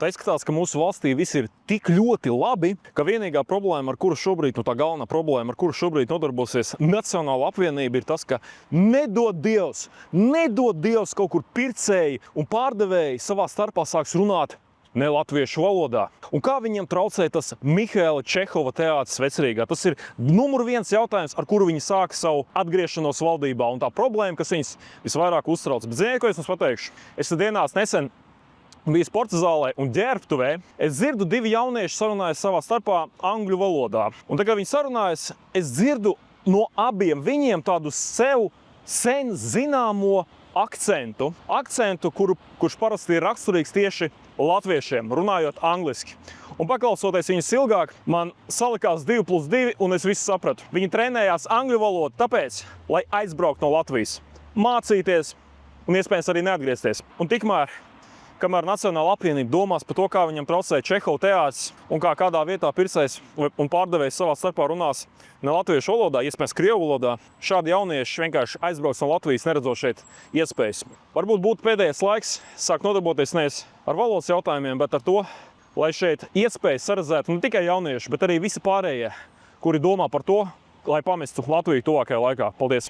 Tā izskatās, ka mūsu valstī viss ir tik ļoti labi, ka vienīgā problēma, ar kuru šobrīd, tā galvenā problēma, ar kuru šobrīd nodarbosies Nacionāla apvienība, ir tas, ka nedod Dievs kaut kur pircēji un pārdevēji savā starpā sāks runāt ne latviešu valodā. Un kā viņiem traucē tas Mihaila Čehova teātris Vecrīgā? Tas ir numur viens jautājums, ar kuru viņi sāka savu atgriešanos valdībā. Un tā problēma, kas viņus visvairāk uztrauc. Bet ziniet, ko es jums pateikšu? Es dienās nesen biju sporta zālē un ģērbtuvē. Es dzirdu divi jaunieši sarunājas savā starpā angļu valodā. Un tā kā viņi sarunājas, es dzirdu no abiem viņiem tādu sev sen zināmo akcentu, kurš parasti ir raksturīgs tieši latviešiem, runājot angliski. Un paklausoties viņus ilgāk, man salikās 2 + 2, un es visu sapratu. Viņi trenējās angļu valodu tāpēc, lai aizbrauktu no Latvijas, mācīties un iespējams arī neatgriezties. Un tikmēr, kamēr Nacionāla apvienība domās par to, kā viņam traucē Čehova teātris un kādā vietā pircējs un pārdevējs savā starpā runās ne latviešu valodā, iespējams krievu valodā, šādi jaunieši vienkārši aizbrauks no Latvijas, neredzot šeit iespējas. Varbūt būtu pēdējais laiks sākt nodarboties nevis ar valodas jautājumiem, bet ar to, lai šeit iespējas saredzētu ne tikai jaunieši, bet arī visi pārējie, kuri domā par to, lai pamestu Latviju tuvākajā laikā. Paldies!